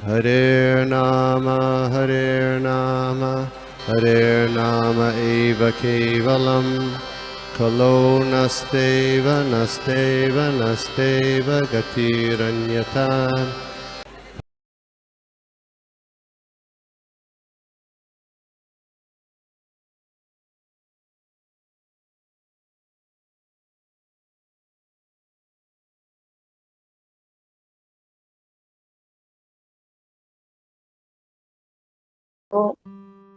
Hare Nama Hare Nama eva kevalam Kalo nasteva nasteva nasteva gatiranyata. तो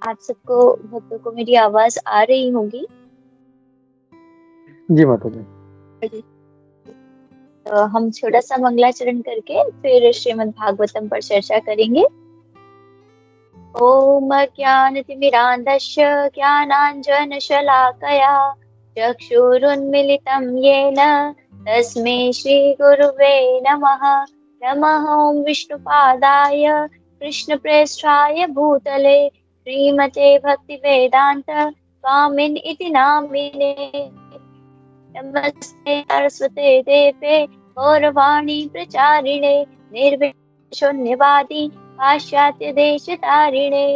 आप सबको भक्तों को मेरी आवाज आ रही होगी। जी माता जी। तो हम छोटा सा मंगलाचरण करके फिर श्रीमद् भागवतम पर चर्चा करेंगे। ओम ज्ञानतिमिरान्धस्य ज्ञानाञ्जनशलाकया चक्षुरुन्मिलितं येन तस्मै श्रीगुरुवे नमः। नमः ॐ विष्णुपादाय कृष्णप्रेष्ठाय भूतले श्रीमते भक्तिवेदान्त स्वामिन् इति नामिने। नमस्ते सरस्वते देवे गौरवाणी प्रचारिणे निर्विशून्यवादी पाश्चात्य देश तारिणे।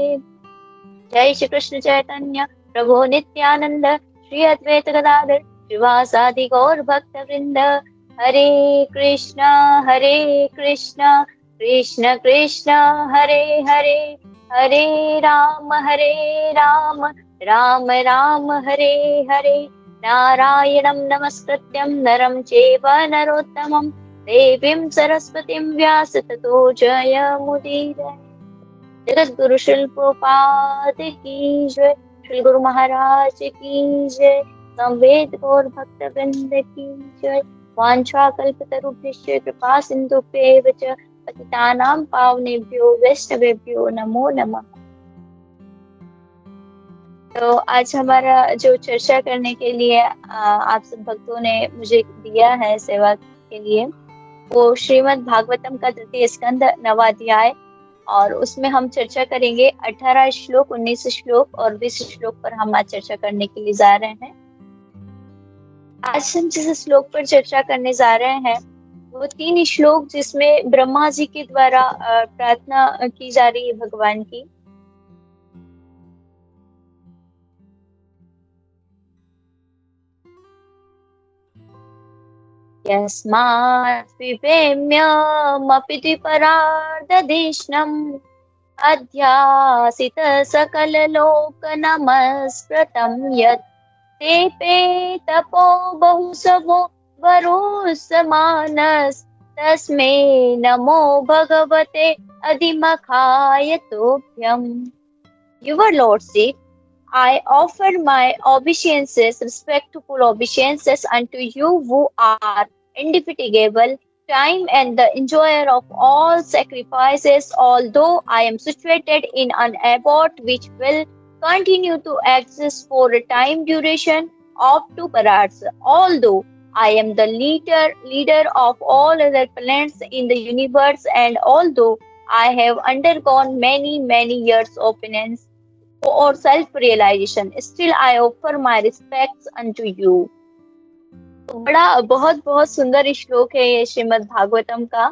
जय श्री कृष्ण चैतन्य प्रभु नित्यानंद श्री अद्वैत गदाधर श्रीवासादि गौर भक्त वृंद। हरे कृष्ण कृष्ण कृष्ण हरे हरे हरे राम राम राम हरे हरे। नारायणं नमस्कृत्यं नरं चैव नरोत्तमं देवीं सरस्वतीं व्यास ततो जयमुदीरये। जगद्गुरु श्री प्रभुपाद की जय। श्री गुरु महाराज की जय। संवेद गौर भक्त वृंद की जय। वांछा कल्पतरुभ्यश्च कृपा सिन्धुभ्येव च पतितानां पावनेभ्यो वैष्णवेभ्यो नमो नमः। तो आज हमारा जो चर्चा करने के लिए आप सब भक्तों ने मुझे दिया है सेवा के लिए, वो श्रीमद् भागवतम का तृतीय स्कंद 9वां अध्याय, और उसमें हम चर्चा करेंगे 18 श्लोक, 19 श्लोक और 20 श्लोक पर हम आज चर्चा करने के लिए जा रहे हैं। आज हम जिस श्लोक पर चर्चा करने जा रहे हैं वो 3 श्लोक जिसमें ब्रह्मा जी के द्वारा प्रार्थना की जा रही है भगवान की। यस्मात् पिबेम्यमपि द्विपरार्धदेशनम् अध्यासित सकललोक नमस्कृतं यत् तेपे तपो बहुसवो वरुसमानस् तस्मै नमो भगवते अधिमखाय तोभ्यम्। Your Lordship, I offer my obeisances, respectful obeisances unto you who are indefatigable, time and the enjoyer of all sacrifices, although I am situated in an abode which will continue to exist for a time duration of 2 parats, although I am the leader of all other planets in the universe, and although I have undergone many years of penance or self-realization, still I offer my respects unto you। तो बड़ा बहुत सुंदर श्लोक है ये श्रीमद् भागवतम का,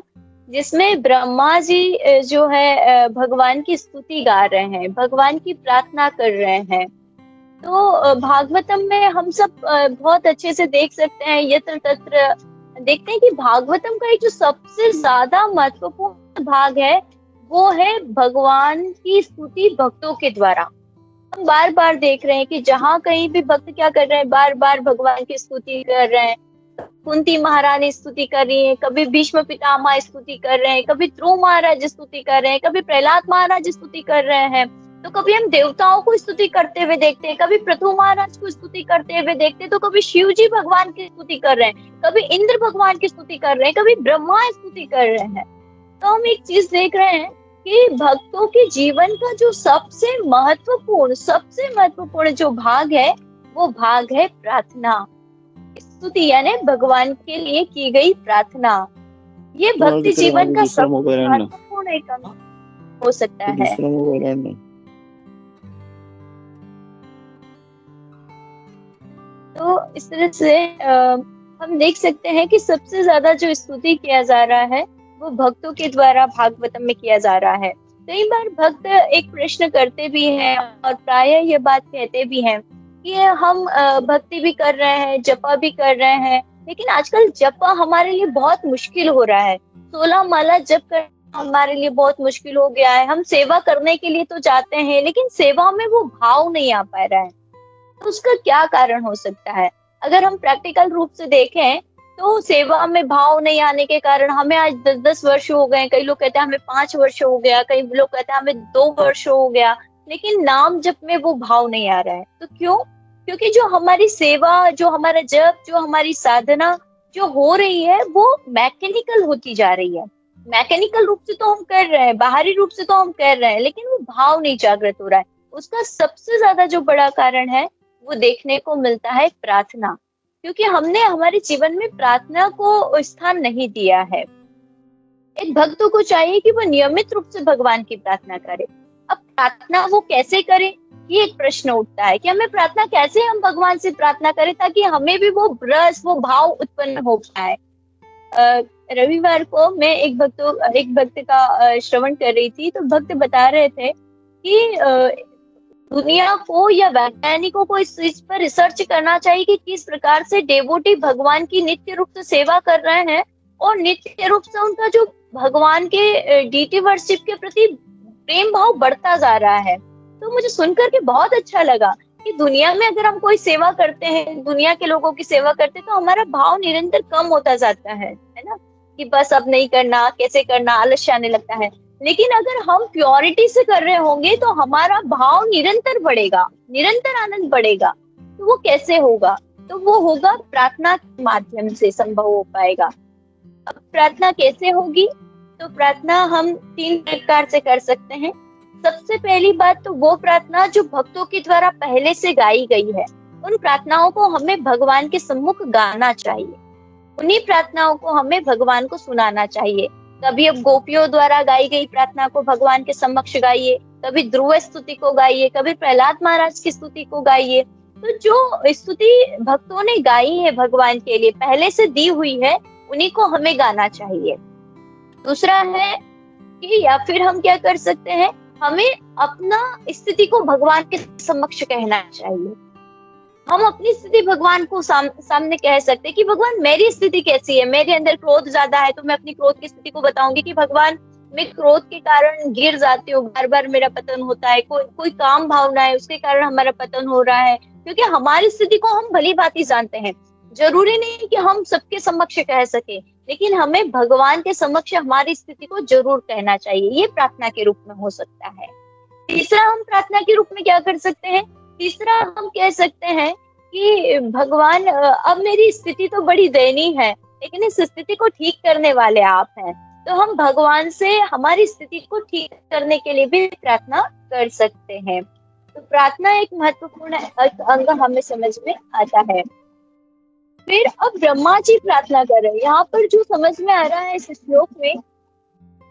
जिसमें ब्रह्मा जी जो है भगवान की स्तुति गा रहे हैं, भगवान की प्रार्थना कर रहे हैं। तो भागवतम में हम सब बहुत अच्छे से देख सकते हैं, यत्र तत्र देखते हैं कि भागवतम का एक जो सबसे ज्यादा महत्वपूर्ण भाग है वो है भगवान की स्तुति भक्तों के द्वारा। हम बार बार देख रहे हैं कि जहाँ कहीं भी भक्त क्या कर रहे हैं, बार बार भगवान की स्तुति कर रहे हैं। कुंती महारानी स्तुति कर रही है, कभी भीष्म पितामह स्तुति कर रहे हैं, कभी ध्रुव महाराज स्तुति कर रहे हैं, कभी प्रहलाद महाराज स्तुति कर रहे हैं। तो कभी हम देवताओं को स्तुति करते हुए देखते हैं, कभी पृथु महाराज को स्तुति करते हुए देखते हैं, तो कभी शिव जी भगवान की स्तुति कर रहे हैं, कभी इंद्र भगवान की स्तुति कर रहे हैं, कभी ब्रह्मा स्तुति कर रहे हैं। तो हम एक चीज देख रहे हैं कि भक्तों के जीवन का जो सबसे महत्वपूर्ण जो भाग है वो भाग है प्रार्थना, स्तुति, यानी भगवान के लिए की गई प्रार्थना। ये भक्ति जीवन का सबसे महत्वपूर्ण एक अंग हो सकता है। तो इस तरह से हम देख सकते हैं कि सबसे ज्यादा जो स्तुति किया जा रहा है वो भक्तों के द्वारा भागवतम में किया जा रहा है। कई बार भक्त एक प्रश्न करते भी हैं और प्रायः ये बात कहते भी हैं कि हम भक्ति भी कर रहे हैं, जपा भी कर रहे हैं, लेकिन आजकल जपा हमारे लिए बहुत मुश्किल हो रहा है। 16 माला जप करना हमारे लिए बहुत मुश्किल हो गया है। हम सेवा करने के लिए तो जाते हैं, लेकिन सेवा में वो भाव नहीं आ पा रहा है। तो उसका क्या कारण हो सकता है? अगर हम प्रैक्टिकल रूप से देखें तो सेवा में भाव नहीं आने के कारण हमें आज 10-10 वर्ष हो गए, कई लोग कहते हैं हमें 5 वर्ष हो गया, कई लोग कहते हैं हमें 2 वर्ष हो गया, लेकिन नाम जप में वो भाव नहीं आ रहा है। तो क्यों? क्योंकि जो हमारी सेवा, जो हमारा जप, जो हमारी साधना जो हो रही है वो मैकेनिकल होती जा रही है। मैकेनिकल रूप से तो हम कर रहे हैं, बाहरी रूप से तो हम कर रहे हैं, लेकिन वो भाव नहीं जागृत हो रहा है। उसका सबसे ज्यादा जो बड़ा कारण है वो देखने को मिलता है प्रार्थना, क्योंकि हमने हमारे जीवन में प्रार्थना को स्थान नहीं दिया है। एक भक्त को चाहिए कि वो नियमित रूप से भगवान की प्रार्थना करे। अब प्रार्थना वो कैसे करे, ये एक प्रश्न उठता है कि हमें प्रार्थना कैसे, हम भगवान से प्रार्थना करें ताकि हमें भी वो रस, वो भाव उत्पन्न हो पाए। रविवार को मैं एक भक्त का श्रवण कर रही थी, तो भक्त बता रहे थे कि दुनिया को या वैज्ञानिकों को इस चीज पर रिसर्च करना चाहिए कि किस प्रकार से डेवोटी भगवान की नित्य रूप से सेवा कर रहे हैं और नित्य रूप से उनका जो भगवान के डीटी वर्शिप के प्रति प्रेम भाव बढ़ता जा रहा है। तो मुझे सुनकर के बहुत अच्छा लगा कि दुनिया में अगर हम कोई सेवा करते हैं, दुनिया के लोगों की सेवा करते हैं, तो हमारा भाव निरंतर कम होता जाता है ना, कि बस अब नहीं करना, कैसे करना, आलस्य आने लगता है। लेकिन अगर हम प्योरिटी से कर रहे होंगे तो हमारा भाव निरंतर बढ़ेगा, निरंतर आनंद बढ़ेगा। तो वो कैसे होगा? तो वो होगा प्रार्थना के माध्यम से संभव हो पाएगा। अब प्रार्थना कैसे होगी? तो प्रार्थना हम 3 प्रकार से कर सकते हैं। सबसे पहली बात तो वो प्रार्थना जो भक्तों के द्वारा पहले से गाई गई है, उन प्रार्थनाओं को हमें भगवान के सम्मुख गाना चाहिए, उन्हीं प्रार्थनाओं को हमें भगवान को सुनाना चाहिए। कभी अब गोपियों द्वारा गाई गई प्रार्थना को भगवान के समक्ष गाइए, कभी ध्रुव स्तुति को गाइए, कभी प्रहलाद महाराज की स्तुति को गाइए। तो जो स्तुति भक्तों ने गाई है भगवान के लिए, पहले से दी हुई है, उन्हीं को हमें गाना चाहिए। दूसरा है कि या फिर हम क्या कर सकते हैं, हमें अपना स्थिति को भगवान के समक्ष कहना चाहिए। हम अपनी स्थिति भगवान को सामने कह सकते हैं कि भगवान मेरी स्थिति कैसी है, मेरे अंदर क्रोध ज्यादा है तो मैं अपनी क्रोध की स्थिति को बताऊंगी कि भगवान मैं क्रोध के कारण गिर जाती हूँ, बार बार मेरा पतन होता है, कोई काम भावना है उसके कारण हमारा पतन हो रहा है। क्योंकि हमारी स्थिति को हम भली भांति जानते हैं, जरूरी नहीं कि हम सबके समक्ष कह सके, लेकिन हमें भगवान के समक्ष हमारी स्थिति को जरूर कहना चाहिए। ये प्रार्थना के रूप में हो सकता है। तीसरा हम प्रार्थना के रूप में क्या कर सकते हैं? तीसरा हम कह सकते हैं कि भगवान अब मेरी स्थिति तो बड़ी दयनीय है, लेकिन इस स्थिति को ठीक करने वाले आप हैं। तो हम भगवान से हमारी स्थिति को ठीक करने के लिए भी प्रार्थना कर सकते हैं। तो प्रार्थना एक महत्वपूर्ण अंग हमें समझ में आता है। फिर अब ब्रह्मा जी प्रार्थना कर रहे हैं। यहाँ पर जो समझ में आ रहा है इस श्लोक में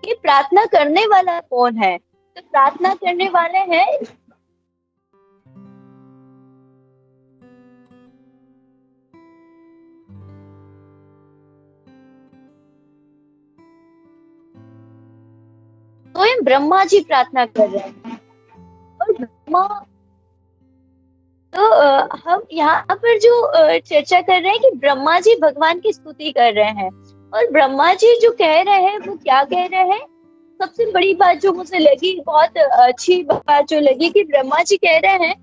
कि प्रार्थना करने वाला कौन है? तो प्रार्थना करने वाले हैं स्वयं ब्रह्मा जी प्रार्थना कर रहे हैं। और ब्रह्मा, तो हम यहाँ पर जो चर्चा कर रहे हैं कि ब्रह्मा जी भगवान की स्तुति कर रहे हैं। और ब्रह्मा जी जो कह रहे हैं वो क्या कह रहे हैं? सबसे बड़ी बात जो मुझे लगी, बहुत अच्छी बात जो लगी, कि ब्रह्मा जी कह रहे हैं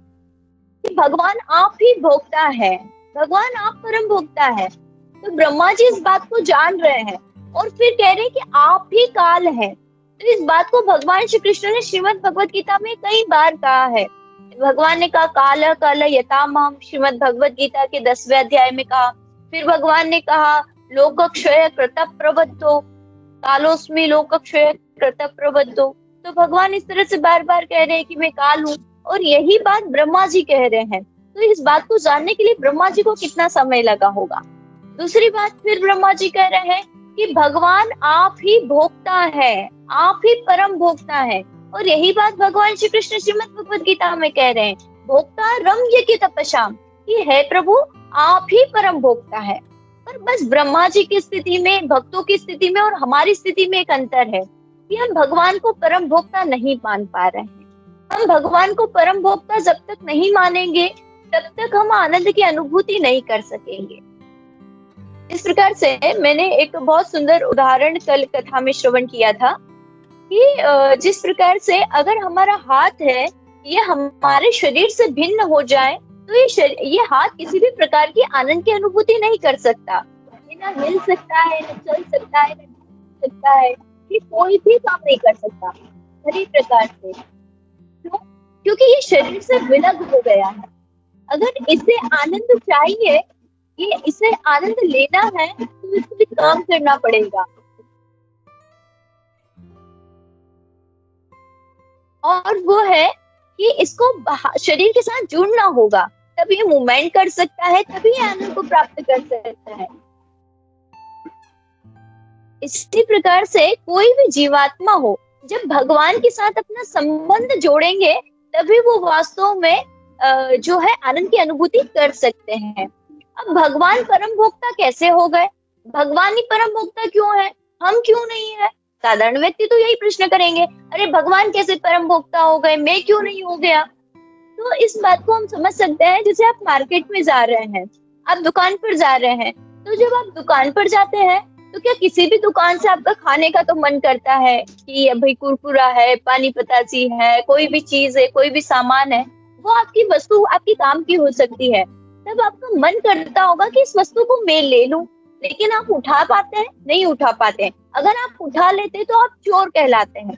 कि भगवान आप ही भोक्ता है, भगवान आप परम भोक्ता है। तो ब्रह्मा जी इस बात को जान रहे हैं और फिर कह रहे हैं कि आप ही काल है। तो इस बात को भगवान श्री कृष्ण ने श्रीमद् भगवत गीता में कई बार कहा है। भगवान ने कहा काल काल यतामहम्, श्रीमद् भगवत गीता के 10वें अध्याय में कहा। फिर भगवान ने कहा लोकक्षय कृत प्रबद्धो, कालोस्मि लोकक्षय कृत प्रबद्धो। तो भगवान इस तरह से बार बार कह रहे हैं कि मैं काल हूँ, और यही बात ब्रह्मा जी कह रहे हैं। तो इस बात को जानने के लिए ब्रह्मा जी को कितना समय लगा होगा। दूसरी बात फिर ब्रह्मा जी कह रहे हैं कि भगवान आप ही भोक्ता है, आप ही परम भोक्ता है। और यही बात भगवान श्री कृष्ण श्रीमद् भगवत गीता में कह रहे हैं, भोक्ता रम्य की तपस्या, कि है प्रभु आप ही परम भोक्ता है। पर और बस ब्रह्मा जी की स्थिति में, भक्तों की स्थिति में और हमारी स्थिति में एक अंतर है कि हम भगवान को परम भोक्ता नहीं मान पा रहे हैं। हम भगवान को परम भोक्ता जब तक नहीं मानेंगे तब तक हम आनंद की अनुभूति नहीं कर सकेंगे। इस प्रकार से मैंने एक बहुत सुंदर उदाहरण कल कथा में श्रवण किया था कि जिस प्रकार से अगर हमारा हाथ है ये हमारे शरीर से भिन्न हो जाए तो ये हाथ किसी भी प्रकार की आनंद की अनुभूति नहीं कर सकता। ये ना हिल सकता है, ना चल सकता है, ना घूम सकता है, ये कोई भी काम नहीं कर सकता सही प्रकार से। क्यों? क्योंकि ये शरीर से विलग हो गया है। अगर इसे आनंद चाहिए, ये इसे आनंद लेना है तो इसको भी काम करना पड़ेगा और वो है कि इसको शरीर के साथ जुड़ना होगा, तभी ये मूवमेंट कर सकता है, तभी आनंद को प्राप्त कर सकता है। इसी प्रकार से कोई भी जीवात्मा हो, जब भगवान के साथ अपना संबंध जोड़ेंगे तभी वो वास्तव में जो है आनंद की अनुभूति कर सकते हैं। अब भगवान परम भोक्ता कैसे हो गए? भगवान ही परम भोक्ता क्यों है, हम क्यों नहीं है? साधारण व्यक्ति तो यही प्रश्न करेंगे, अरे भगवान कैसे परम भोक्ता हो गए, मैं क्यों नहीं हो गया? तो इस बात को हम समझ सकते हैं, जैसे आप मार्केट में जा रहे हैं, आप दुकान पर जा रहे हैं, तो जब आप दुकान पर जाते हैं तो क्या किसी भी दुकान से आपका खाने का तो मन करता है कि भाई कुरकुरा है, पानी पतासी है, कोई भी चीज है, कोई भी सामान है, वो आपकी वस्तु आपकी काम की हो सकती है, तब आपका मन करता होगा कि इस वस्तु को मैं ले लूं, लेकिन आप उठा पाते हैं? नहीं उठा पाते हैं। अगर आप उठा लेते तो आप चोर कहलाते हैं।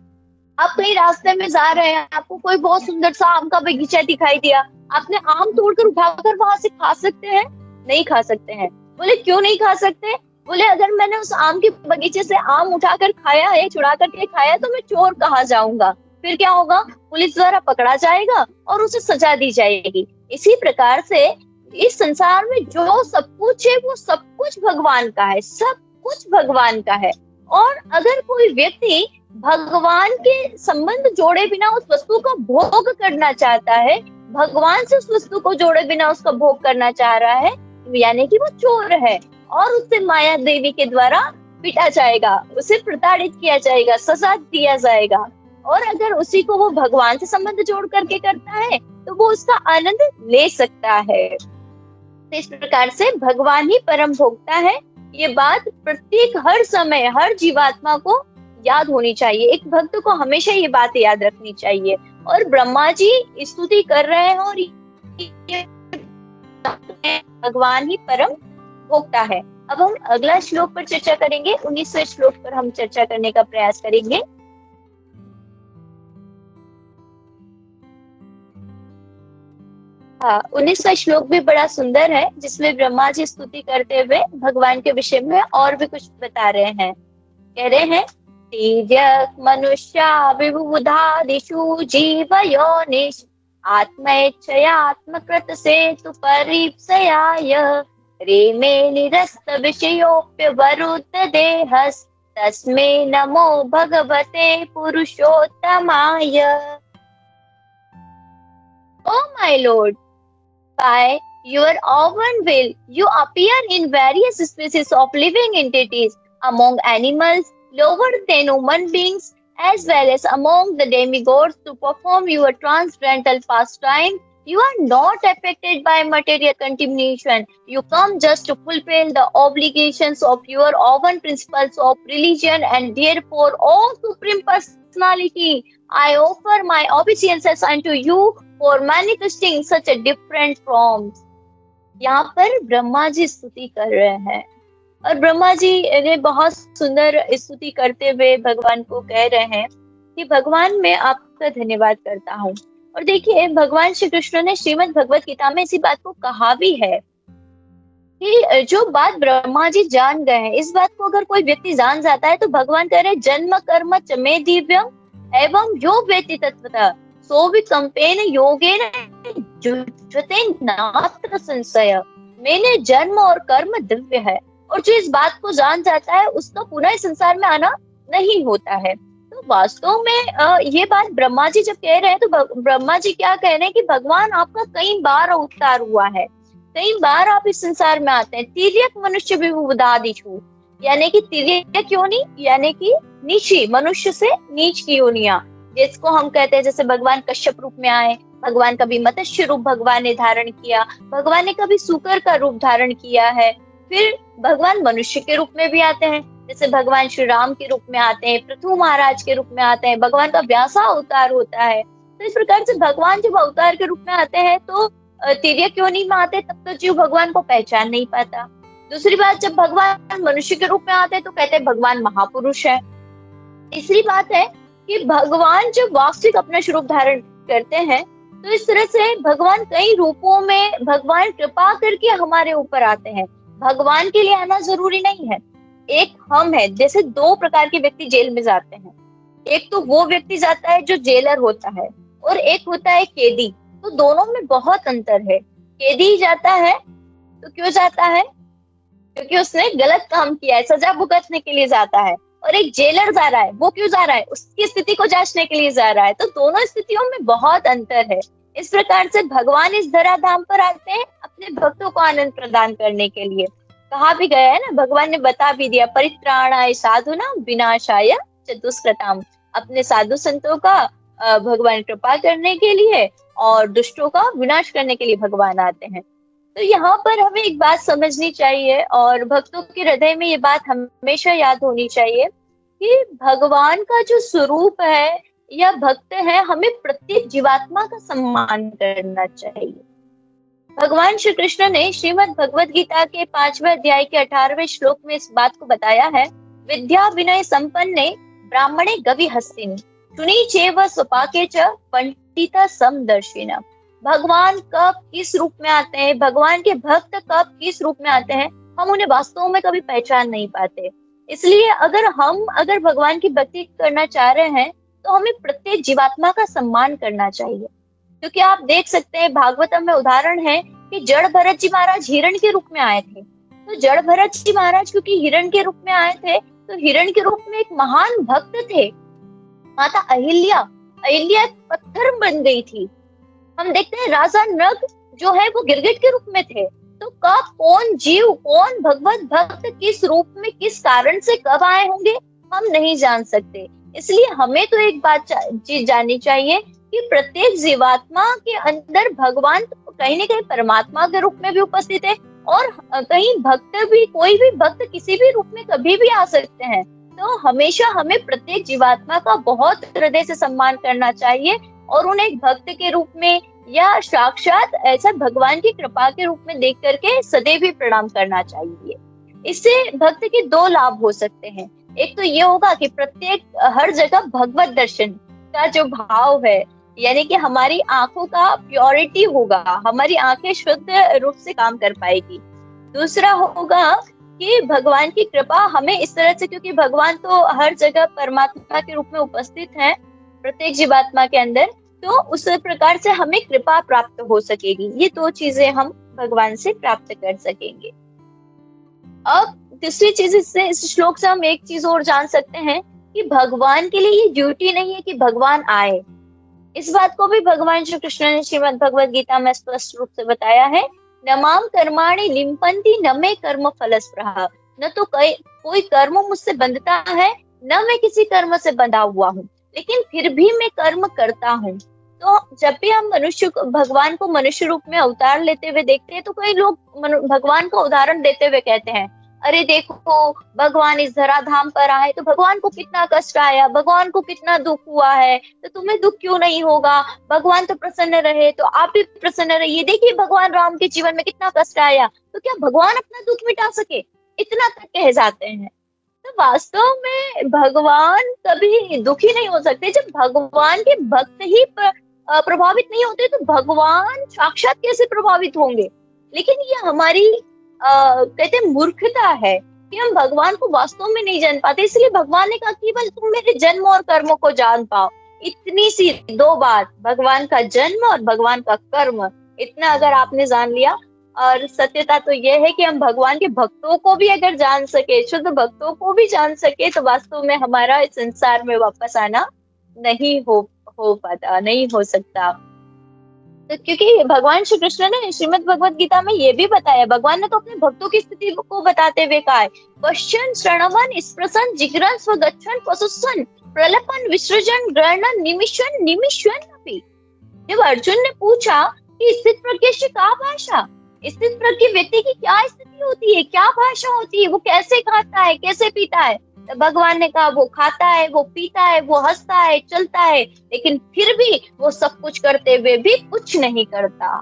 आप कहीं रास्ते में जा रहे हैं, आपको कोई बहुत सुंदर सा आम का बगीचा दिखाई दिया, आपने आम तोड़कर उठाकर वहां से खा सकते हैं? नहीं खा सकते हैं। बोले क्यों नहीं खा सकते? बोले अगर मैंने उस आम के बगीचे से आम उठाकर खाया है, चुरा करके खाया, तो मैं चोर कहा जाऊंगा। फिर क्या होगा? पुलिस द्वारा पकड़ा जाएगा और उसे सजा दी जाएगी। इसी प्रकार से इस संसार में जो सब कुछ है वो सब कुछ भगवान का है, सब कुछ भगवान का है। और अगर कोई व्यक्ति भगवान के संबंध जोड़े बिना उस वस्तु का भोग करना चाहता है, भगवान से उस वस्तु को जोड़े बिना उसका भोग करना चाह रहा है, यानी कि वो चोर है और उससे माया देवी के द्वारा पीटा जाएगा, उसे प्रताड़ित किया जाएगा, सजा दिया जाएगा। और अगर उसी को वो भगवान से संबंध जोड़ करके करता है तो वो उसका आनंद ले सकता है। तो इस प्रकार से भगवान ही परम भोक्ता है, ये बात प्रत्येक हर समय हर जीवात्मा को याद होनी चाहिए। एक भक्त को हमेशा ये बात याद रखनी चाहिए। और ब्रह्मा जी स्तुति कर रहे हैं और भगवान ही परम भोक्ता है। अब हम अगला श्लोक पर चर्चा करेंगे, 19वें श्लोक पर हम चर्चा करने का प्रयास करेंगे। हाँ, 19वां श्लोक भी बड़ा सुंदर है, जिसमें ब्रह्मा जी स्तुति करते हुए भगवान के विषय में और भी कुछ बता रहे हैं। कह रहे हैं, तेजक मनुष्या विबुधादिषु जीव योनिष आत्मैच्छयात्मकृत सेतु परीप्सयाय रेमे निरस्त विषयोप्यवरुद्ध देहस् तस्मै नमो भगवते पुरुषोत्तमाय। O my Lord, by your own will, you appear in various species of living entities, among animals, lower than human beings, as well as among the demigods to perform your transcendental pastime. You are not affected by material contamination. You come just to fulfill the obligations of your own principles of religion, and therefore, O Supreme Personality, I offer my obeisances unto you for manifesting such a different forms. यहाँ पर ब्रह्मा जी स्तुति कर रहे हैं और ब्रह्मा जी ने बहुत सुंदर स्तुति करते हुए भगवान को कह रहे हैं कि भगवान मैं आपका धन्यवाद करता हूँ। और देखिए, भगवान श्री कृष्ण ने श्रीमद् भगवत गीता में इसी बात को कहा भी है कि जो बात ब्रह्मा जी जान गए हैं, इस बात को अगर कोई व्यक्ति जान जाता है तो भगवान कह रहे जन्म कर्म च मे दिव्यम एवं यो वेति तत्वतः सो विकंपेन योगेन जुह्यते नात्र संशय। मैंने जन्म और कर्म दिव्य है, और जो इस बात को जान जाता है उसका पुनः इस संसार में आना नहीं होता है। तो वास्तव में ये बात ब्रह्मा जी जब कह रहे हैं तो ब्रह्मा जी क्या कह रहे हैं कि भगवान आपका कई बार अवतार हुआ है, कई बार आप इस संसार में आते हैं, तिर्यक मनुष्य भी बुदादि छू, यानी कि तिर्यक योनि, यानी कि नीची, मनुष्य से नीच की योनियां, जिसको हम कहते हैं, जैसे भगवान कश्यप रूप में आए, भगवान कभी मत्स्य रूप भगवान ने धारण किया, भगवान ने कभी सूकर का रूप धारण किया है, फिर भगवान मनुष्य के रूप में भी आते हैं, जैसे भगवान श्री राम के रूप में आते हैं, पृथु महाराज के रूप में आते हैं, भगवान का व्यासा अवतार होता है। तो इस प्रकार से भगवान जब अवतार के रूप में आते हैं तो तिर्यक योनि में आते हैं, तब तो जीव भगवान को पहचान नहीं पाता। दूसरी बात, जब भगवान मनुष्य के रूप में आते हैं तो कहते हैं भगवान महापुरुष है। तीसरी बात है कि भगवान जब वास्तविक अपना स्वरूप धारण करते हैं तो इस तरह से भगवान कई रूपों में भगवान कृपा करके हमारे ऊपर आते हैं। भगवान के लिए आना जरूरी नहीं है। एक हम है, जैसे दो प्रकार के व्यक्ति जेल में जाते हैं, एक तो वो व्यक्ति जाता है जो जेलर होता है और एक होता है कैदी। तो दोनों में बहुत अंतर है। कैदी जाता है तो क्यों जाता है? क्योंकि उसने गलत काम किया है, सजा भुगतने के लिए जाता है। और एक जेलर जा रहा है, वो क्यों जा रहा है? उसकी स्थिति को जांचने के लिए जा रहा है। तो दोनों स्थितियों में बहुत अंतर है। इस प्रकार से भगवान इस धराधाम पर आते हैं अपने भक्तों को आनंद प्रदान करने के लिए। कहा भी गया है ना, भगवान ने बता भी दिया, परित्राणाय साधुना विनाशाय चतुष्कृताम। अपने साधु संतों का भगवान कृपा करने के लिए और दुष्टों का विनाश करने के लिए भगवान आते हैं। तो यहाँ पर हमें एक बात समझनी चाहिए और भक्तों के हृदय में ये बात हमेशा याद होनी चाहिए कि भगवान का जो स्वरूप है या भक्त है, हमें प्रत्येक जीवात्मा का सम्मान करना चाहिए। भगवान श्री कृष्ण ने श्रीमद् भगवद गीता के 5वें अध्याय के 18वें श्लोक में इस बात को बताया है, विद्या विनय संपन्ने ब्राह्मणे गवि हस्तिनि शुनि चैव स्वपाके च पंडिता समदर्शिना। भगवान कब किस रूप में आते हैं, भगवान के भक्त कब किस रूप में आते हैं, हम उन्हें वास्तव में कभी पहचान नहीं पाते। इसलिए अगर भगवान की भक्ति करना चाह रहे हैं तो हमें प्रत्येक जीवात्मा का सम्मान करना चाहिए। क्योंकि आप देख सकते हैं भागवतम में उदाहरण है कि जड़ भरत जी महाराज हिरण के रूप में आए थे। तो जड़ भरत जी महाराज क्योंकि हिरण के रूप में आए थे, तो हिरण के रूप में एक महान भक्त थे। माता अहिल्या एक पत्थर बन गई थी। हम देखते हैं राजा नग जो है वो गिरगिट के रूप में थे। तो कब कौन जीव, कौन भगवत भक्त किस रूप में किस कारण से कब आए होंगे हम नहीं जान सकते। इसलिए हमें तो एक बात जाननी चाहिए कि प्रत्येक जीवात्मा के अंदर भगवान कहीं न कहीं परमात्मा के रूप में भी उपस्थित है और कहीं भक्त भी, कोई भी भक्त किसी भी रूप में कभी भी आ सकते हैं। तो हमेशा हमें प्रत्येक जीवात्मा का बहुत हृदय से सम्मान करना चाहिए और उन्हें एक भक्त के रूप में या साक्षात ऐसा भगवान की कृपा के रूप में देख करके सदैव ही प्रणाम करना चाहिए। इससे भक्त के दो लाभ हो सकते हैं। एक तो ये होगा कि प्रत्येक हर जगह भगवत दर्शन का जो भाव है, यानी कि हमारी आंखों का प्योरिटी होगा, हमारी आंखें शुद्ध रूप से काम कर पाएगी। दूसरा होगा कि भगवान की कृपा हमें इस तरह से, क्योंकि भगवान तो हर जगह परमात्मा के रूप में उपस्थित है प्रत्येक जीवात्मा के अंदर, तो उस प्रकार से हमें कृपा प्राप्त हो सकेगी। ये दो चीजें हम भगवान से प्राप्त कर सकेंगे। अब दूसरी चीज, इस श्लोक से हम एक चीज और जान सकते हैं कि भगवान के लिए ये ड्यूटी नहीं है कि भगवान आए। इस बात को भी भगवान श्री कृष्ण ने श्रीमद् भगवद गीता में स्पष्ट रूप से बताया है, नमाम कर्माणि लिम्पन्ति न मे कर्म फलस्पृहा। न तो कोई कर्म मुझसे बंधता है, न मैं किसी कर्म से बंधा हुआ हूँ, लेकिन फिर भी मैं कर्म करता हूँ। तो जब भी हम भगवान को मनुष्य रूप में अवतार लेते हुए देखते हैं तो कई लोग भगवान का उदाहरण देते हुए कहते हैं, अरे देखो भगवान इस धराधाम पर आए तो भगवान को कितना कष्ट आया, भगवान को कितना दुख हुआ है, तो तुम्हें दुख क्यों नहीं होगा, भगवान तो प्रसन्न रहे तो आप भी प्रसन्न रहिए। देखिए भगवान राम के जीवन में कितना कष्ट आया, तो क्या भगवान अपना दुख मिटा सके? इतना तक कह जाते हैं। तो वास्तव में भगवान कभी दुखी नहीं हो सकते। जब भगवान के भक्त ही प्रभावित नहीं होते तो भगवान साक्षात कैसे प्रभावित होंगे? लेकिन ये हमारी कहते मूर्खता है कि हम भगवान को वास्तव में नहीं जान पाते। इसलिए भगवान ने कहा केवल तुम मेरे जन्म और कर्मों को जान पाओ। इतनी सी दो बात, भगवान का जन्म और भगवान का कर्म, इतना अगर आपने जान लिया, और सत्यता तो यह है कि हम भगवान के भक्तों को भी अगर जान सके, शुद्ध भक्तों को भी जान सके, तो वास्तव में हमारा इस संसार में वापस आना नहीं हो पाता, नहीं हो सकता। तो क्योंकि भगवान श्री कृष्ण ने श्रीमद् भगवत गीता में ये भी बताया, भगवान ने तो अपने भक्तों की स्थिति को बताते हुए कहा है, पश्यन् श्रणवन स्पृशन जिग्रन् स्वगच्छन् पशुस्वन प्रलपन विसृजन ग्रहणन निमिषन निमिषन अपि। जब अर्जुन ने पूछा कि स्थित प्रज्ञ की क्या भाषा, स्थित प्रज्ञ व्यक्ति की क्या स्थिति होती है, क्या भाषा होती है, वो कैसे खाता है, कैसे पीता है, तो भगवान ने कहा वो खाता है, वो पीता है, वो हंसता है, चलता है, लेकिन फिर भी वो सब कुछ करते हुए भी कुछ नहीं करता,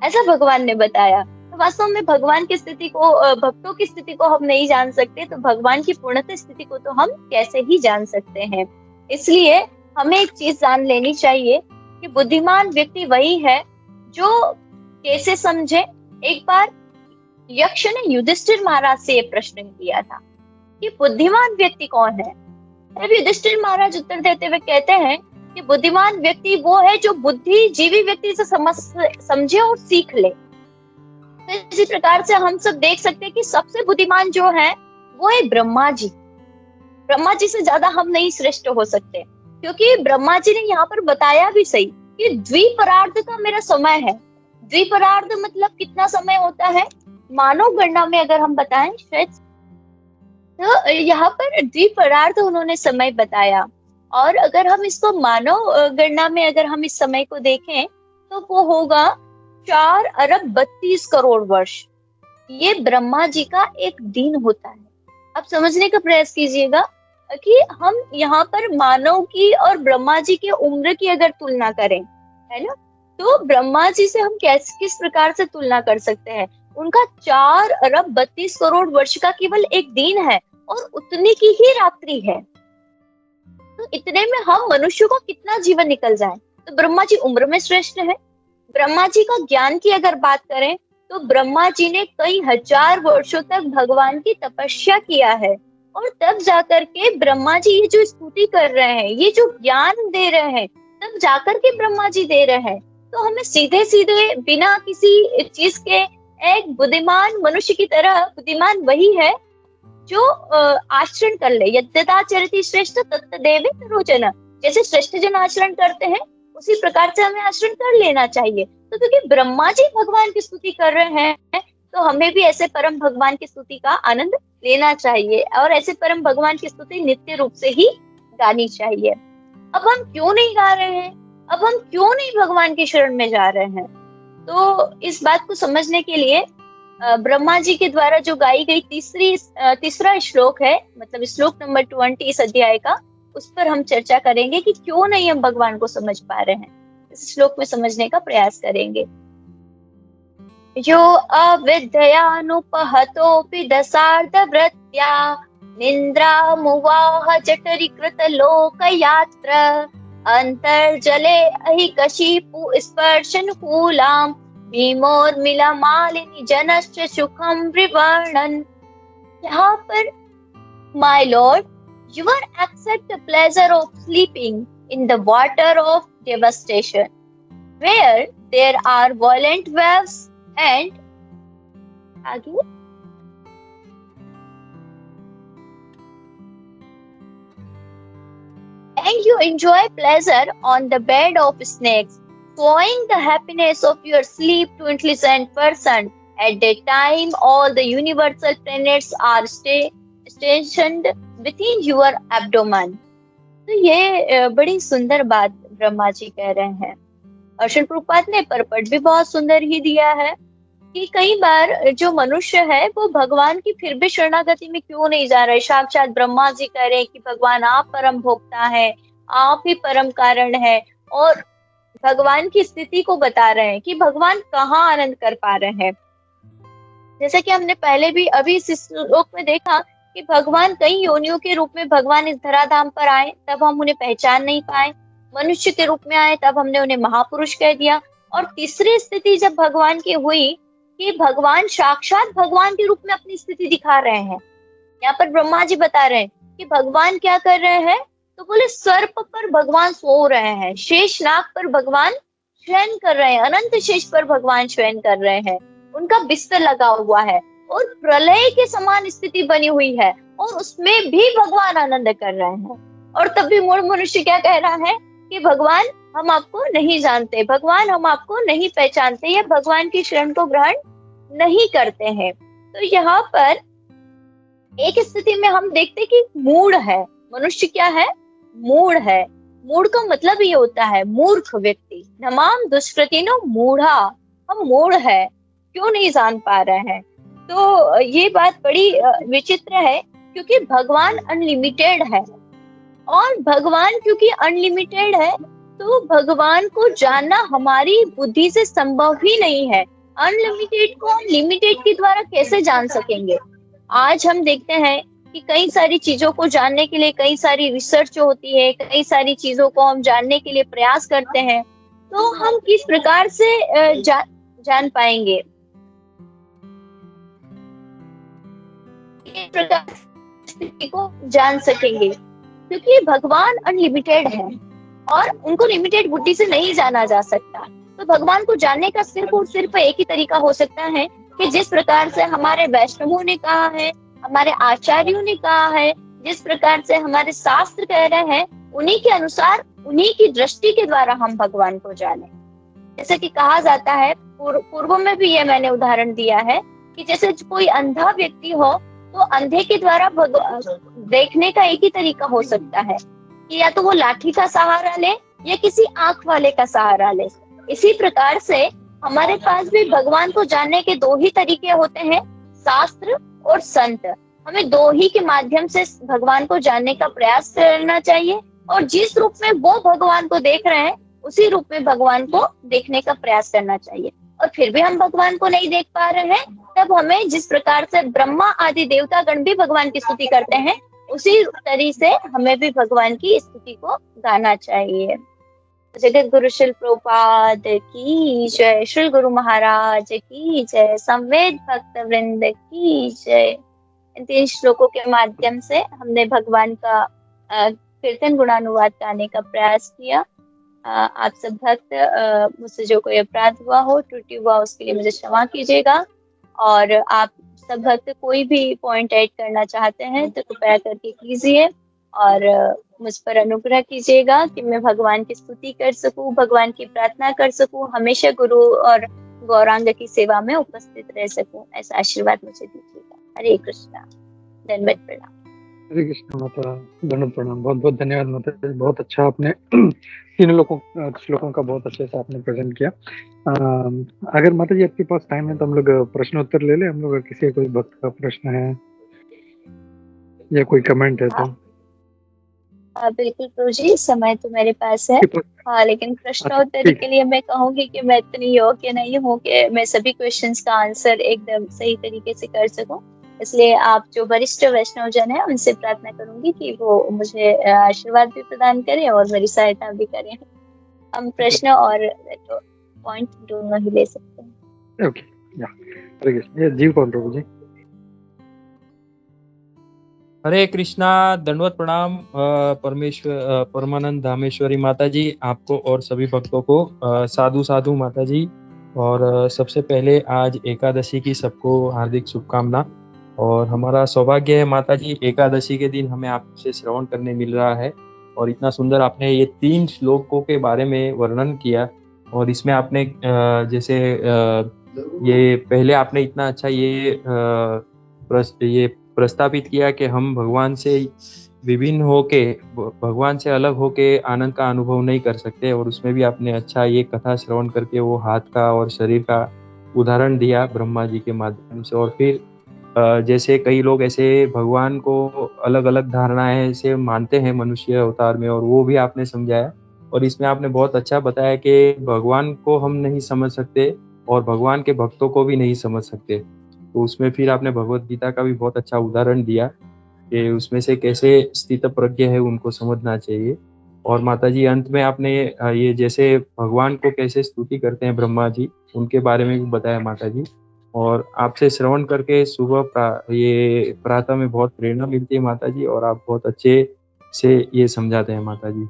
ऐसा भगवान ने बताया। तो वास्तव में भगवान की स्थिति को, भक्तों की स्थिति को हम नहीं जान सकते, तो भगवान की पूर्णतः स्थिति को तो हम कैसे ही जान सकते हैं। इसलिए हमें एक चीज जान लेनी चाहिए कि बुद्धिमान व्यक्ति वही है जो कैसे समझे। एक बार यक्ष ने युधिष्ठिर महाराज से ये प्रश्न किया था कि बुद्धिमान व्यक्ति कौन है। तब युधिष्ठिर महाराज उत्तर देते हुए कहते हैं कि बुद्धिमान व्यक्ति वो है जो बुद्धिजीवी व्यक्ति से समझे और सीख ले। तो इसी प्रकार से हम सब देख सकते हैं कि सबसे बुद्धिमान जो है वो है ब्रह्मा जी। ब्रह्मा जी से ज्यादा हम नहीं श्रेष्ठ हो सकते, क्योंकि ब्रह्मा जी ने यहाँ पर बताया भी सही कि द्विपरार्ध का मेरा समय है। द्विपरार्ध मतलब कितना समय होता है, मानव गणना में अगर हम बताएं शायद, तो यहाँ पर द्विपरार्ध उन्होंने समय बताया। और अगर हम इसको मानव गणना में अगर हम इस समय को देखें तो वो होगा 4 अरब 32 करोड़ वर्ष। ये ब्रह्मा जी का एक दिन होता है। आप समझने का प्रयास कीजिएगा कि हम यहाँ पर मानव की और ब्रह्मा जी की उम्र की अगर तुलना करें, है ना, तो ब्रह्मा जी से हम किस प्रकार से तुलना कर सकते हैं। उनका 4 अरब 32 करोड़ वर्ष का केवल एक दिन है और उतनी की ही रात्रि है। तो इतने में हम मनुष्य को कितना जीवन निकल जाए। तो ब्रह्मा जी उम्र में श्रेष्ठ है। ब्रह्मा जी का ज्ञान की अगर बात करें तो ब्रह्मा जी ने कई हजार वर्षों तक भगवान की तपस्या किया है, और तब जाकर के ब्रह्मा जी ये जो स्तुति कर रहे हैं, ये जो ज्ञान दे रहे हैं, तब जाकर के ब्रह्मा जी दे रहे हैं। तो हमें सीधे सीधे बिना किसी चीज के एक बुद्धिमान मनुष्य की तरह, बुद्धिमान वही है जो आचरण कर ले। यद्यदाचरति श्रेष्ठ तत्तदेव तरोजन, जैसे श्रेष्ठ जन आचरण करते हैं उसी प्रकार से हमें आचरण कर लेना चाहिए। तो क्योंकि ब्रह्मा जी भगवान की स्तुति कर रहे हैं, तो हमें भी ऐसे परम भगवान की स्तुति का आनंद लेना चाहिए, और ऐसे परम भगवान की स्तुति नित्य रूप से ही गानी चाहिए। अब हम क्यों नहीं गा रहे हैं, अब हम क्यों नहीं भगवान की शरण में जा रहे हैं, तो इस बात को समझने के लिए ब्रह्मा जी के द्वारा जो गाई गई तीसरा श्लोक है, मतलब श्लोक नंबर 20 इस अध्याय का, उस पर हम चर्चा करेंगे कि क्यों नहीं हम भगवान को समझ पा रहे हैं। इस श्लोक में समझने का प्रयास करेंगे। यो अविद्यानुपहतोऽपि दशार्धवृत्त्या निन्द्रामुवाह जठरीकृत लोकयात्र अंतर्जले अहिकशीपु स्पर्शनुकूलां भीमोर्मिलमालिनी जनश्च सुखं विवर्णन्। यहाँ पर my lord, you are accept the pleasure of sleeping in the water of devastation, where there are violent waves and आगे and you enjoy pleasure on the bed of snakes, showing the happiness of your sleep to intelligent person. At that time, all the universal planets are stationed within your abdomen. तो ये बड़ी सुंदर बात ब्रह्मा जी कह रहे हैं। और श्रील प्रभुपाद ने परपट भी बहुत सुंदर ही दिया है कि कई बार जो मनुष्य है वो भगवान की फिर भी शरणागति में क्यों नहीं जा रहे। साक्षात ब्रह्मा जी कह रहे हैं कि भगवान आप परम भोक्ता है, आप ही परम कारण है, और भगवान की स्थिति को बता रहे हैं कि भगवान कहाँ आनंद कर पा रहे हैं। जैसे कि हमने पहले भी अभी इस श्लोक में देखा कि भगवान कई योनियों के रूप में भगवान इस धराधाम पर आए, तब हम उन्हें पहचान नहीं पाए। मनुष्य के रूप में आए, तब हमने उन्हें महापुरुष कह दिया। और तीसरी स्थिति जब भगवान की हुई कि भगवान साक्षात भगवान के रूप में अपनी स्थिति दिखा रहे हैं। यहाँ पर ब्रह्मा जी बता रहे हैं कि भगवान क्या कर रहे हैं, तो बोले सर्प पर भगवान सो रहे हैं, शेष नाग पर भगवान शयन कर रहे हैं, अनंत शेष पर भगवान शयन कर रहे हैं, उनका बिस्तर लगा हुआ है और प्रलय के समान स्थिति बनी हुई है, और उसमें भी भगवान आनंद कर रहे हैं। और तब भी मूल मनुष्य क्या कह रहा है कि भगवान हम आपको नहीं जानते, भगवान हम आपको नहीं पहचानते या भगवान की शरण को ग्रहण नहीं करते हैं। तो यहाँ पर एक स्थिति में हम देखते हैं कि मूढ़ है, मनुष्य क्या है, मूढ़ है। मूढ़ का मतलब ये होता है मूर्ख व्यक्ति, नमाम दुष्कृतिनो मूढ़ा, हम मूढ़ है, क्यों नहीं जान पा रहे हैं। तो ये बात बड़ी विचित्र है, क्योंकि भगवान अनलिमिटेड है, और भगवान क्योंकि अनलिमिटेड है तो भगवान को जानना हमारी बुद्धि से संभव ही नहीं है। अनलिमिटेड को हम लिमिटेड के द्वारा कैसे जान सकेंगे। आज हम देखते हैं कि कई सारी चीजों को जानने के लिए कई सारी रिसर्च होती है, कई सारी चीजों को हम जानने के लिए प्रयास करते हैं, तो हम किस प्रकार से जान पाएंगे, किस प्रकार स्थिति को जान सकेंगे, क्योंकि भगवान अनलिमिटेड है और उनको लिमिटेड बुद्धि से नहीं जाना जा सकता। तो भगवान को जानने का सिर्फ और सिर्फ एक ही तरीका हो सकता है कि जिस प्रकार से हमारे वैष्णवों ने कहा है, हमारे आचार्यों ने कहा है, जिस प्रकार से हमारे शास्त्र कह रहे हैं, उन्हीं के अनुसार, उन्हीं की दृष्टि के द्वारा हम भगवान को जाने। जैसे कि कहा जाता है, पूर्व में भी ये मैंने उदाहरण दिया है कि जैसे कोई अंधा व्यक्ति हो तो अंधे के द्वारा देखने का एक ही तरीका हो सकता है कि या तो वो लाठी का सहारा ले या किसी आंख वाले का सहारा ले। इसी प्रकार से हमारे पास भी भगवान को जानने के दो ही तरीके होते हैं, शास्त्र और संत। हमें दो ही के माध्यम से भगवान को जानने का प्रयास करना चाहिए, और जिस रूप में वो भगवान को देख रहे हैं उसी रूप में भगवान को देखने का प्रयास करना चाहिए। और फिर भी हम भगवान को नहीं देख पा रहे हैं, तब हमें जिस प्रकार से ब्रह्मा आदि देवता गण भी भगवान की स्तुति करते हैं, उसी तरीके से हमें भी भगवान की स्तुति को गाना चाहिए। जगत गुरु शिल प्रभुपाद की जय, श्री गुरु महाराज की जय, संवेद भक्त वृंद की जय। इन 3 श्लोकों के माध्यम से हमने भगवान का कीर्तन गुणानुवाद गाने का प्रयास किया। आप सब भक्त, मुझसे जो कोई अपराध हुआ हो, त्रुटि हुआ, उसके लिए मुझे क्षमा कीजिएगा। और आप सब भक्त कोई भी पॉइंट ऐड करना चाहते हैं तो कृपया करके कीजिए, और मुझ पर अनुग्रह कीजिएगा कि मैं भगवान की स्तुति कर सकूं, भगवान की प्रार्थना कर सकूं, हमेशा गुरु और गौरांग की सेवा में उपस्थित रह सकूं। ऐसा आशीर्वाद मुझे दीजिएगा। हरे कृष्णा, धन्यवाद, प्रणाम। हरे कृष्ण माता, धन्यवाद, प्रणाम। बहुत बहुत धन्यवाद माता, बहुत अच्छा आपने तीनों श्लोकों का बहुत अच्छे से आपने प्रेजेंट किया। अगर माता जी आपके पास टाइम है तो हम लोग प्रश्न उत्तर ले ले। हम लोग किसी कोई भक्त का प्रश्न है या कोई कमेंट है तो। बिल्कुल प्रभु जी, समय तो मेरे पास है। हाँ, लेकिन प्रश्नोत्तरी के लिए मैं कहूंगी कि मैं इतनी योग्य नहीं हूँ कि मैं सभी क्वेश्चंस का आंसर एकदम सही तरीके से कर सकूं। इसलिए आप जो वरिष्ठ वैष्णव जन है उनसे प्रार्थना करूंगी कि वो मुझे आशीर्वाद भी प्रदान करें और मेरी सहायता भी करें। हम प्रश्न और पॉइंट दोनों ही ले सकते हैं। ओके, हरे कृष्ण। जीव कौन प्रभु जी? हरे कृष्णा, दंडवत प्रणाम परमेश्वर परमानंद धामेश्वरी माता जी, आपको और सभी भक्तों को साधु साधु माता जी। और सबसे पहले आज एकादशी की सबको हार्दिक शुभकामना। और हमारा सौभाग्य है माता जी, एकादशी के दिन हमें आपसे श्रवण करने मिल रहा है। और इतना सुंदर आपने ये 3 श्लोकों के बारे में वर्णन किया। और इसमें आपने जैसे ये पहले आपने इतना अच्छा ये प्रस्तावित किया कि हम भगवान से विभिन्न होके, भगवान से अलग होके आनंद का अनुभव नहीं कर सकते। और उसमें भी आपने अच्छा ये कथा श्रवण करके वो हाथ का और शरीर का उदाहरण दिया ब्रह्मा जी के माध्यम से। और फिर जैसे कई लोग ऐसे भगवान को अलग अलग धारणाएं से मानते हैं मनुष्य अवतार में, और वो भी आपने समझाया। और इसमें आपने बहुत अच्छा बताया कि भगवान को हम नहीं समझ सकते और भगवान के भक्तों को भी नहीं समझ सकते। तो उसमें फिर आपने भगवत गीता का भी बहुत अच्छा उदाहरण दिया कि उसमें से कैसे स्थित प्रज्ञ है उनको समझना चाहिए। और माता जी अंत में आपने ये जैसे भगवान को कैसे स्तुति करते हैं ब्रह्मा जी, उनके बारे में भी बताया माता जी। और आपसे श्रवण करके सुबह ये प्रातः में बहुत प्रेरणा मिलती है माता जी, और आप बहुत अच्छे से ये समझाते हैं माता जी।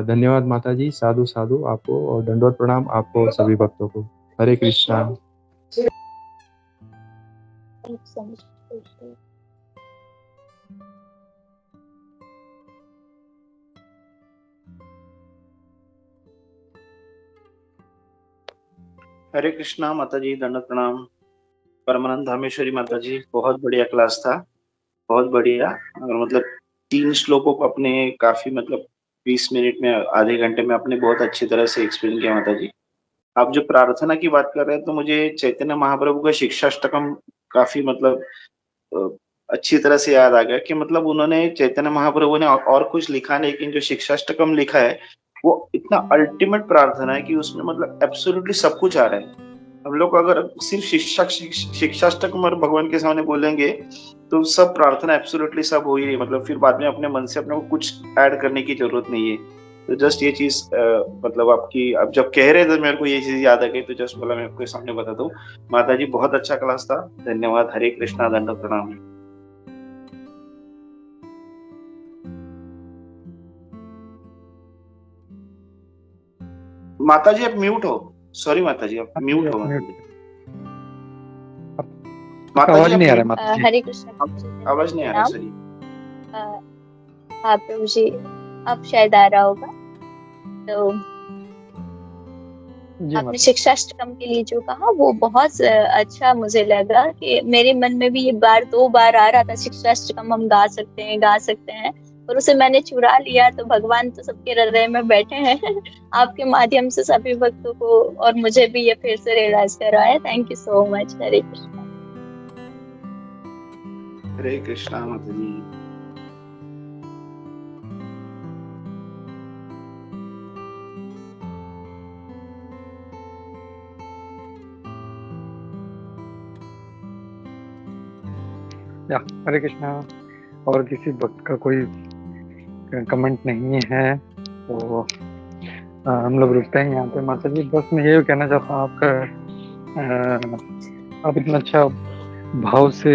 धन्यवाद माता जी, साधु साधु आपको, और दंडवत प्रणाम आपको और सभी भक्तों को। हरे कृष्णा। हरे कृष्णा माता जी, दंडवत प्रणाम। परमानंद धामेश्वरी माता जी, बहुत बढ़िया क्लास था, बहुत बढ़िया। और मतलब 3 श्लोकों को अपने काफ़ी मतलब 20 मिनट में, आधे घंटे में आपने बहुत अच्छी तरह से एक्सप्लेन किया माता जी। आप जो प्रार्थना की बात कर रहे हैं, तो मुझे चैतन्य महाप्रभु का शिक्षाष्टकम काफ़ी मतलब अ, अच्छी तरह से याद आ गया कि मतलब उन्होंने, चैतन्य महाप्रभु ने और कुछ लिखा नहीं, लेकिन जो शिक्षाष्टकम लिखा है, वो इतना अल्टीमेट प्रार्थना है कि उसमें मतलब एब्सोल्युटली सब कुछ आ रहा है। हम लोग अगर सिर्फ शिक्षाष्टकम और भगवान के सामने बोलेंगे, तो सब प्रार्थना एब्सोल्युटली सब हो ही रही है, मतलब फिर बाद में अपने मन से अपने को कुछ ऐड करने की जरूरत नहीं है। तो जस्ट ये चीज मतलब आपकी, अब जब कह रहे थे मेरे को ये चीज याद आ गई, तो जस्ट बोला मैं आपके सामने बता दूं। माता जी, बहुत अच्छा क्लास था, धन्यवाद। हरे कृष्णा, दंडवत प्रणाम। माता जी आप म्यूट हो, सॉरी माता जी आप हाँ जी, म्यूट आप हो। माता म्यूट जी, आपका माता जी आवाज आप नहीं आ रहा है म्यूट, माता जी। हरे कृष्ण प्रभु जी, आवाज नहीं आ रहा है, प्रणाम। सॉरी। अ, हाँ प्रभु जी, अब शायद आ रहा होगा। तो जी आपने माता जी। शिक्षाष्टकम के लिए जो कहा वो बहुत अच्छा मुझे लगा कि मेरे मन में भी ये बार 2 बार आ रहा था, शिक्षाष्टकम हम गा सकते हैं, गा सकते हैं, और उसे मैंने चुरा लिया। तो भगवान तो सबके हृदय में बैठे हैं आपके माध्यम से सभी भक्तों को और मुझे भी ये फिर से रियलाइज कराया। Thank you so much. Hare Krishna. Hare Krishna माता जी। या हरे कृष्णा। और किसी भक्त का कोई कमेंट नहीं है तो हम लोग रुकते हैं यहाँ पे माता जी। बस मैं ये कहना चाहता हूँ, आप इतना अच्छा भाव से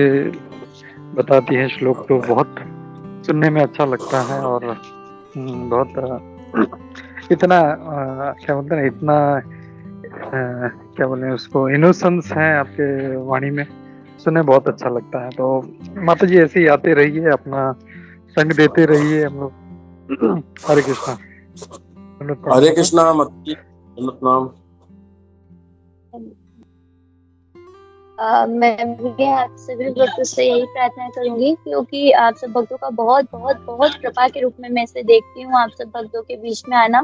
बताती है श्लोक, तो बहुत सुनने में अच्छा लगता है। और बहुत इतना क्या बोलते हैं, इतना क्या बोले उसको, इनोसेंस है आपके वाणी में, सुने बहुत अच्छा लगता है। तो माता जी ऐसे ही आते रहिए, अपना संग देते रहिए हम लोग। हरे कृष्णा। प्रणाम हरे माता। कृष्णा माता जी, दंडवत प्रणाम। मैं भी आप सभी भक्तों से यही प्रार्थना करूंगी, क्योंकि आप सब भक्तों का बहुत बहुत बहुत कृपा के रूप में मैं इसे देखती हूँ, आप सब भक्तों के बीच में आना।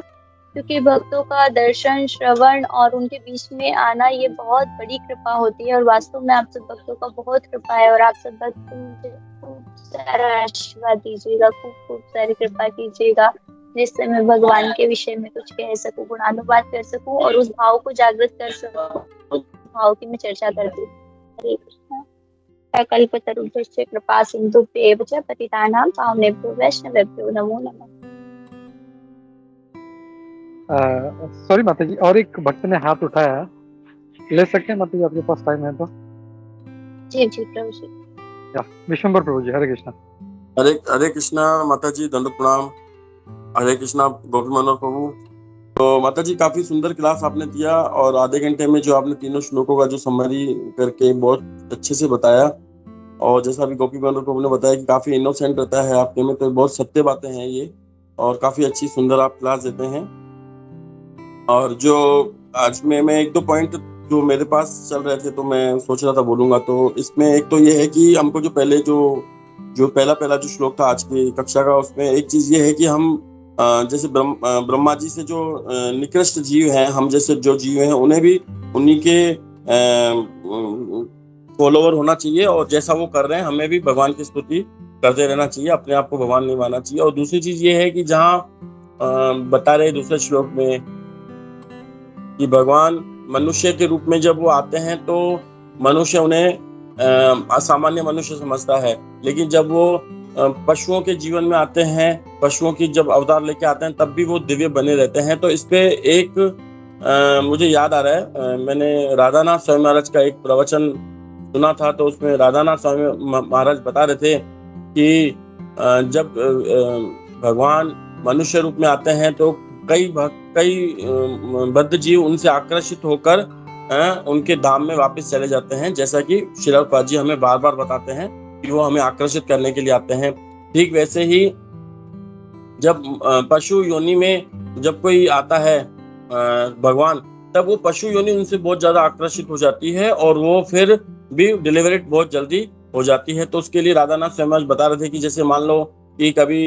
क्योंकि भक्तों का दर्शन, श्रवण और उनके बीच में आना, ये बहुत बड़ी कृपा होती है। और वास्तव में आप सब भक्तों का बहुत कृपा है, और आप सब भक्त मुझे खूब सारा आशीर्वाद दीजिएगा, खूब खूब सारी कृपा कीजिएगा, जिससे मैं भगवान के विषय में कुछ कह सकूं, गुणानुवाद कर सकूं और उस भाव को जागृत कर सकूं, भाव की मैं चर्चा करती हूँ। हरे कृष्ण। कल्पतरुभ्यश्च कृपा सिन्धुभ्येव च पतितानां पावनेभ्यो वैष्णवेभ्यो नमो नमः। सॉरी माता जी, और एक भक्त ने हाथ उठाया है, ले सकते हैं माता जी, आपके पास टाइम है तो? जी जी प्रभु जी। या विश्वम्बर प्रभु जी, हरे कृष्णा। हरे कृष्णा माता जी, दंडवत प्रणाम। हरे कृष्णा गोपी मनोहर प्रभु। तो माता जी, काफी सुंदर क्लास आपने दिया, और आधे घंटे में जो आपने तीनों श्लोकों का जो समरी करके बहुत अच्छे से बताया, और जैसा अभी गोपी मनोहर प्रभु ने बताया कि काफी इनोसेंट रहता है आपके में, तो बहुत सत्य बातें हैं ये, और काफी अच्छी सुंदर आप क्लास देते हैं। और जो आज में मैं एक दो पॉइंट जो मेरे पास चल रहे थे, तो मैं सोच रहा था बोलूंगा। तो इसमें एक तो ये है कि हमको जो पहले जो पहला जो श्लोक था आज की कक्षा का, उसमें एक चीज ये है कि हम जैसे ब्रह्मा जी से जो निकृष्ट जीव हैं, हम जैसे जो जीव हैं, उन्हें भी उन्हीं के फॉलोवर होना चाहिए, और जैसा वो कर रहे हैं हमें भी भगवान की स्तुति करते रहना चाहिए, अपने आप को भगवान नहीं मानना चाहिए। और दूसरी चीज ये है कि जहाँ बता रहे दूसरे श्लोक में कि भगवान मनुष्य के रूप में जब वो आते हैं, तो मनुष्य उन्हें असामान्य मनुष्य समझता है, लेकिन जब वो पशुओं के जीवन में आते हैं, पशुओं की जब अवतार लेके आते हैं, तब भी वो दिव्य बने रहते हैं। तो इस पे एक मुझे याद आ रहा है, मैंने राधानाथ स्वामी महाराज का एक प्रवचन सुना था, तो उसमें राधानाथ स्वामी महाराज बता रहे थे कि जब भगवान मनुष्य रूप में आते हैं, तो कई बद्ध जीव उनसे आकर्षित होकर उनके धाम में वापस चले जाते हैं, जैसा कि श्रील प्रभुपाद जी हमें बार बार बताते हैं कि वो हमें आकर्षित करने के लिए आते हैं। ठीक वैसे ही जब पशु योनि में जब कोई आता है भगवान, तब वो पशु योनि उनसे बहुत ज्यादा आकर्षित हो जाती है और वो फिर भी डिलीवरेट बहुत जल्दी हो जाती है। तो उसके लिए राधानाथ स्वयं आज बता रहे थे कि जैसे मान लो कि कभी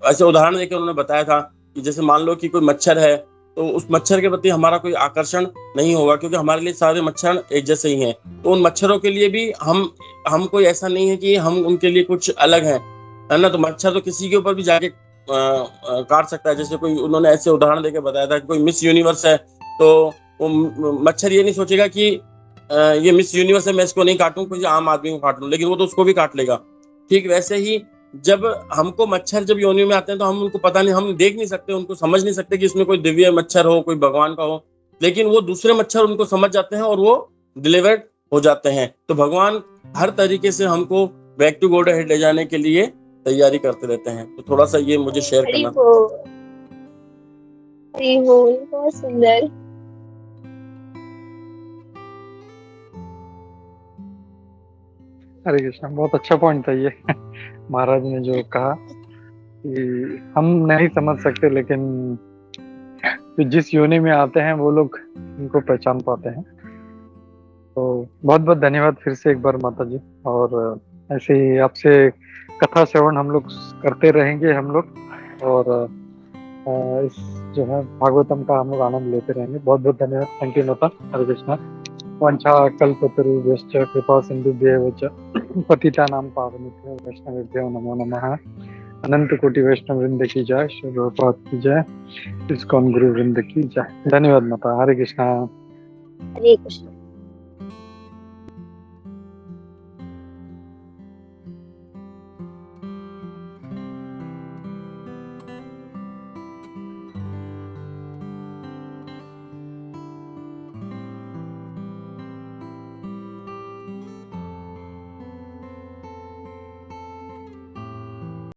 ऐसे उदाहरण देकर उन्होंने बताया था कि जैसे मान लो कि कोई मच्छर है, तो उस मच्छर के प्रति हमारा कोई आकर्षण नहीं होगा, क्योंकि हमारे लिए सारे मच्छर एक जैसे ही हैं। तो उन मच्छरों के लिए भी हम कोई ऐसा नहीं है कि हम उनके लिए कुछ अलग हैं, है ना। तो मच्छर तो किसी के ऊपर भी जाके काट सकता है। जैसे कोई उन्होंने ऐसे उदाहरण देकर बताया था कि कोई मिस यूनिवर्स है, तो वो मच्छर ये नहीं सोचेगा कि ये मिस यूनिवर्स है, मैं इसको नहीं काटूं, किसी आम आदमी को काट लूं, लेकिन वो तो उसको भी काट लेगा। ठीक वैसे ही जब हमको मच्छर जब योनि में आते हैं तो हम उनको पता नहीं, हम देख नहीं सकते, उनको समझ नहीं सकते कि इसमें कोई दिव्य मच्छर हो, कोई भगवान का हो, लेकिन वो दूसरे मच्छर उनको समझ जाते हैं और वो डिलीवर्ड हो जाते हैं। तो भगवान हर तरीके से हमको बैक टू गॉड हेड ले जाने के लिए तैयारी करते रहते हैं। तो थोड़ा सा ये मुझे शेयर हरि करना था। बोल, हरि बोल, बहुत सुंदर। हरे कृष्ण, बहुत अच्छा पॉइंट था ये महाराज ने जो कहा कि हम नहीं समझ सकते, लेकिन जो जिस योनि में आते हैं वो लोग इनको पहचान पाते हैं। तो बहुत बहुत धन्यवाद फिर से एक बार माता जी, और ऐसे ही आपसे कथा श्रवण हम लोग करते रहेंगे हम लोग, और इस जो है भागवतम का हम लोग आनंद लेते रहेंगे। बहुत बहुत धन्यवाद। थैंक यू माता। हरे कृष्णा। वांछा कल्पतरुभ्यश्च कृपा सिन्धुभ्येव च पतितानां पावनेभ्यो वैष्णवेभ्यो नमो नमः। अनंत कोटि वैष्णव वृंद की जय, श्री प्रभुपाद की जय, इस्कॉन गुरु वृंद की जय। धन्यवाद माता। हरे कृष्णा। हरे कृष्ण।